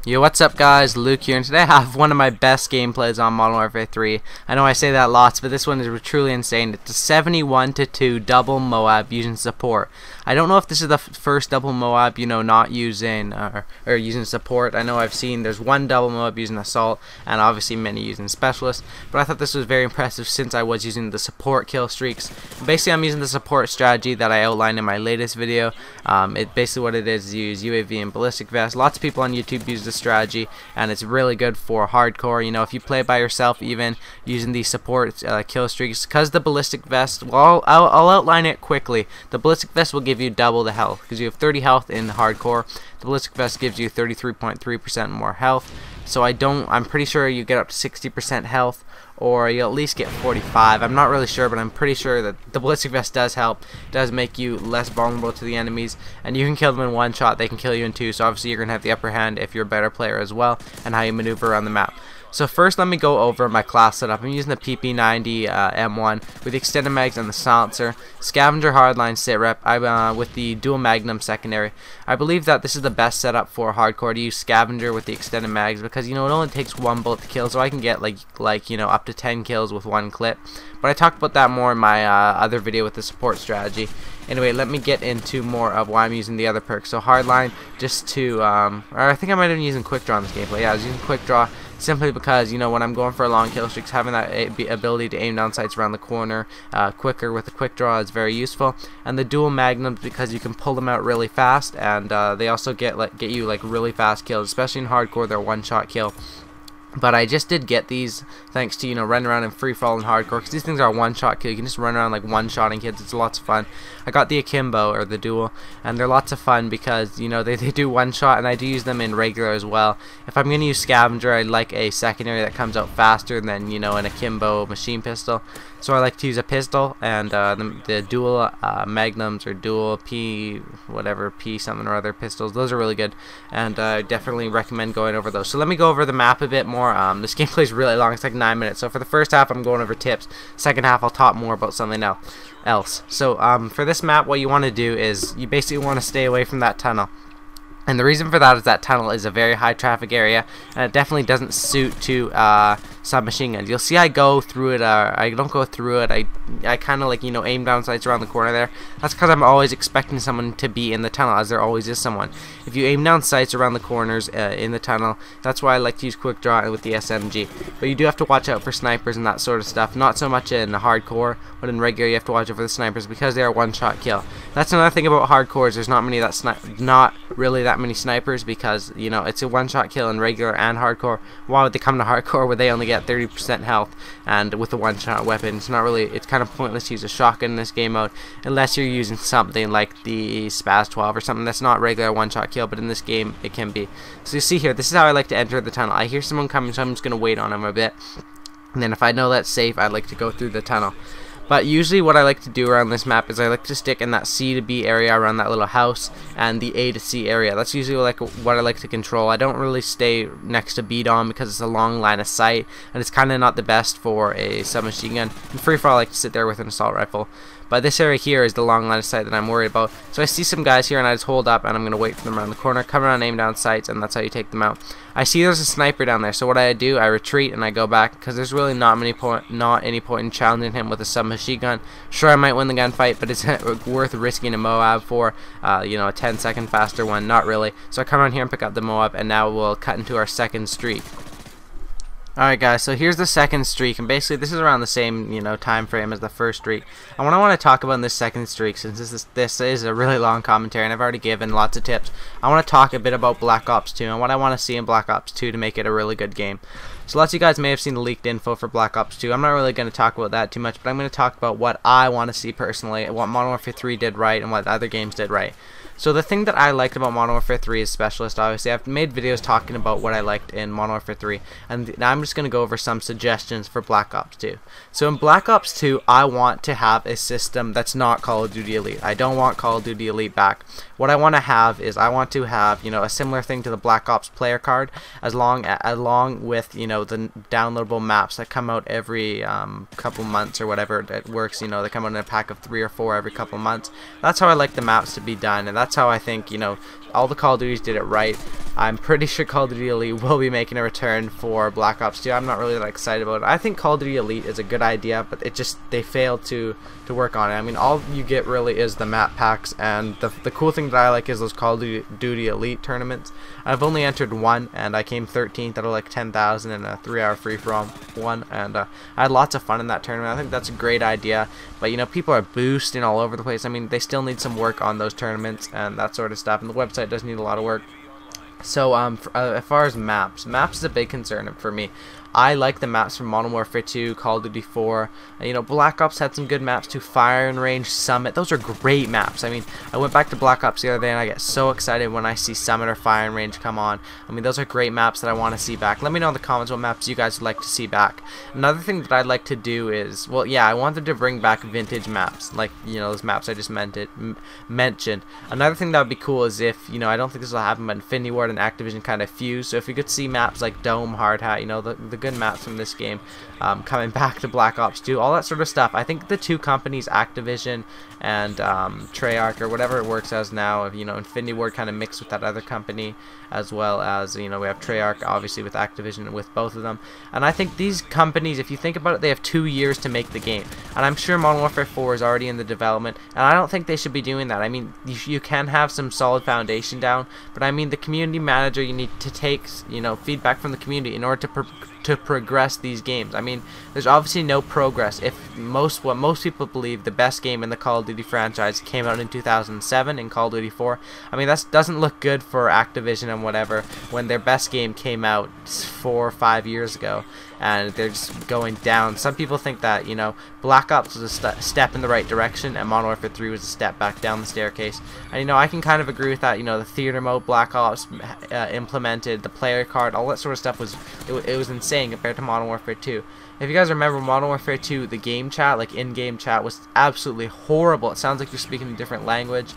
Yo, what's up guys, Luke here, and today I have one of my best gameplays on Modern Warfare 3. I know I say that lots, but this one is truly insane. It's a 71-2 double MOAB using support. I don't know if this is the first double MOAB, not using, or using support. I know I've seen there's one double MOAB using assault, and obviously many using specialist, but I thought this was very impressive since I was using the support kill streaks. Basically, I'm using the support strategy that I outlined in my latest video. Basically what it is, you use UAV and ballistic vest. Lots of people on YouTube use this strategy, and it's really good for hardcore. If you play by yourself, even using the support kill streaks, because the ballistic vest, well, I'll outline it quickly. The ballistic vest will give you double the health, because you have 30 health in hardcore. The ballistic vest gives you 33.3% more health, so I'm pretty sure you get up to 60% health, or you at least get 45. I'm not really sure, but I'm pretty sure that the ballistic vest does help. It does make you less vulnerable to the enemies, and you can kill them in one shot, they can kill you in two, so obviously you're going to have the upper hand if you're a better player as well, and how you maneuver around the map. So first, let me go over my class setup. I'm using the PP90 M1 with the extended mags and the silencer, scavenger hardline sitrep with the dual magnum secondary. I believe that this is the best setup for hardcore, to use scavenger with the extended mags, because it only takes one bullet to kill, so I can get up to 10 kills with one clip. But I talked about that more in my other video with the support strategy. Anyway, let me get into more of why I'm using the other perks. So hardline, just to, or I think I might have been using quick draw in this gameplay. Yeah, I was using quick draw simply because, when I'm going for a long kill streaks, having that ability to aim down sights around the corner quicker with the quick draw is very useful. And the dual magnums, because you can pull them out really fast, and they also get you really fast kills, especially in hardcore. They're one-shot kill. But I just did get these thanks to, running around in free fall and hardcore, because these things are one-shot kill. You can just run around one-shotting kids. It's lots of fun. I got the akimbo, or the dual, and they're lots of fun because, they do one-shot, and I do use them in regular as well. If I'm going to use scavenger, I'd like a secondary that comes out faster than, an akimbo machine pistol. So I like to use a pistol, and the dual magnums, or dual P something or other pistols. Those are really good, and I definitely recommend going over those. So let me go over the map a bit more. This gameplay is really long. It's like 9 minutes. So for the first half, I'm going over tips. Second half, I'll talk more about something else. So for this map, what you want to do is you basically want to stay away from that tunnel. And the reason for that is that tunnel is a very high traffic area, and it definitely doesn't suit to submachine guns. You'll see I go through it, I don't go through it, I kind of aim down sights around the corner there. That's because I'm always expecting someone to be in the tunnel, as there always is someone. If you aim down sights around the corners in the tunnel, that's why I like to use quick draw with the SMG. But you do have to watch out for snipers and that sort of stuff. Not so much in hardcore, but in regular you have to watch out for the snipers because they are one-shot kill. That's another thing about hardcore, is there's not really that many snipers, because it's a one-shot kill in regular and hardcore. Why would they come to hardcore where they only get 30% health, and with a one-shot weapon? It's kind of pointless to use a shotgun in this game mode unless you're using something like the Spaz 12 or something that's not regular one-shot kill, but in this game it can be. So you see here, this is how I like to enter the tunnel. I hear someone coming, so I'm just going to wait on them a bit, and then if I know that's safe, I'd like to go through the tunnel. But usually what I like to do around this map is I like to stick in that C to B area around that little house, and the A to C area. That's usually what I like to control. I don't really stay next to B dom because it's a long line of sight, and it's kind of not the best for a submachine gun. In free fall, I like to sit there with an assault rifle. But this area here is the long line of sight that I'm worried about. So I see some guys here, and I just hold up, and I'm going to wait for them around the corner, come around, aim down sights, and that's how you take them out. I see there's a sniper down there, so what I do, I retreat and I go back, because there's really not any point in challenging him with a submachine gun. Sure, I might win the gunfight, but it's worth risking a MOAB for, a 10-second faster one. Not really. So I come around here and pick up the MOAB, and now we'll cut into our second streak. Alright guys, so here's the second streak, and basically this is around the same time frame as the first streak. And what I want to talk about in this second streak, since this is a really long commentary and I've already given lots of tips, I want to talk a bit about Black Ops 2 and what I want to see in Black Ops 2 to make it a really good game. So lots of you guys may have seen the leaked info for Black Ops 2. I'm not really going to talk about that too much, but I'm going to talk about what I want to see personally, what Modern Warfare 3 did right and what other games did right. So the thing that I liked about Modern Warfare 3 is Specialist. Obviously, I've made videos talking about what I liked in Modern Warfare 3, and now I'm just going to go over some suggestions for Black Ops 2. So in Black Ops 2, I want to have a system that's not Call of Duty Elite. I don't want Call of Duty Elite back. What I want to have is a similar thing to the Black Ops player card, along with the downloadable maps that come out every couple months or whatever it works. They come out in a pack of 3 or 4 every couple months. That's how I like the maps to be done, and that's how I think all the Call of Duties did it right. I'm pretty sure Call of Duty Elite will be making a return for Black Ops 2. I'm not really that excited about it. I think Call of Duty Elite is a good idea, but they failed to work on it. I mean, all you get really is the map packs, and the cool thing that I like is those Call of Duty Elite tournaments. I've only entered one, and I came 13th out of like 10,000 in a 3-hour free-for-all one, and I had lots of fun in that tournament. I think that's a great idea, but you know, people are boosting all over the place. I mean, they still need some work on those tournaments and that sort of stuff, and the website does need a lot of work. So as far as maps is a big concern for me. I like the maps from Modern Warfare 2, Call of Duty 4. You know, Black Ops had some good maps too. Firing Range, Summit. Those are great maps. I mean, I went back to Black Ops the other day and I get so excited when I see Summit or Firing Range come on. I mean, those are great maps that I want to see back. Let me know in the comments what maps you guys would like to see back. Another thing that I'd like to do is, well, yeah, I wanted to bring back vintage maps, like, you know, those maps I just mentioned. Another thing that would be cool is if, you know, I don't think this will happen, but Infinity Ward and Activision kind of fuse. So if you could see maps like Dome, Hard Hat, you know, the good maps from this game coming back to Black Ops 2, all that sort of stuff. I think the two companies, Activision and Treyarch, or whatever it works as now, you know, Infinity Ward kind of mixed with that other company, as well as, you know, we have Treyarch obviously with Activision and with both of them. And I think these companies, if you think about it, they have 2 years to make the game, and I'm sure Modern Warfare 4 is already in the development, and I don't think they should be doing that. I mean, you can have some solid foundation down, but I mean, the community manager, you need to take, you know, feedback from the community in order to progress these games. I mean, there's obviously no progress if what most people believe the best game in the Call of Duty franchise came out in 2007 in Call of Duty 4. I mean, that doesn't look good for Activision and whatever when their best game came out 4 or 5 years ago and they're just going down. Some people think that, you know, Black Ops was a step in the right direction and Modern Warfare 3 was a step back down the staircase. And, you know, I can kind of agree with that. You know, the theater mode Black Ops implemented, the player card, all that sort of stuff was insane compared to Modern Warfare 2. If you guys remember Modern Warfare 2, the game chat, like in-game chat, was absolutely horrible. It sounds like you're speaking a different language.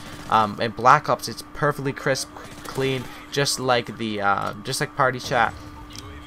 In Black Ops, it's perfectly crisp, clean, just like party chat.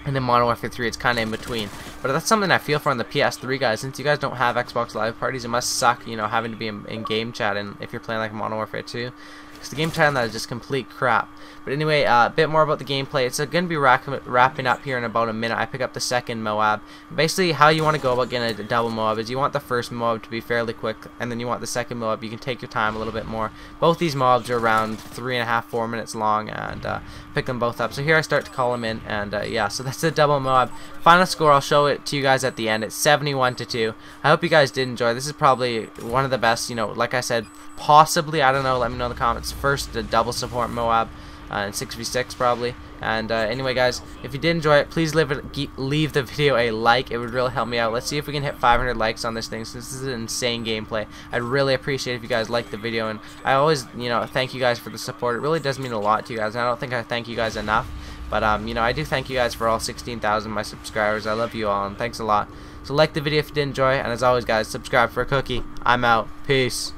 And in Modern Warfare 3, it's kind of in between. But that's something I feel for on the PS3, guys. Since you guys don't have Xbox Live parties, it must suck, you know, having to be in game chat, and if you're playing like Modern Warfare 2. Because the game chat on that is just complete crap. But anyway, a bit more about the gameplay. It's going to be wrapping up here in about a minute. I pick up the second MOAB. Basically, how you want to go about getting a double MOAB is you want the first MOAB to be fairly quick, and then you want the second MOAB. You can take your time a little bit more. Both these MOABs are around 3.5–4 minutes long, and pick them both up. So here I start to call them in, and yeah, so that's the double MOAB. Final score, I'll show it to you guys at the end. It's 71-2. I hope you guys did enjoy. This is probably one of the best, you know, like I said, possibly, I don't know, let me know in the comments, first double support MOAB. And 6v6 probably. And anyway, guys, if you did enjoy it, please leave the video a like. It would really help me out. Let's see if we can hit 500 likes on this thing, since this is an insane gameplay. I'd really appreciate if you guys liked the video, and I always, you know, thank you guys for the support. It really does mean a lot to you guys, and I don't think I thank you guys enough. But you know, I do thank you guys for all 16,000 of my subscribers. I love you all, and thanks a lot. So like the video if you did enjoy, and as always, guys, subscribe for a cookie. I'm out. Peace.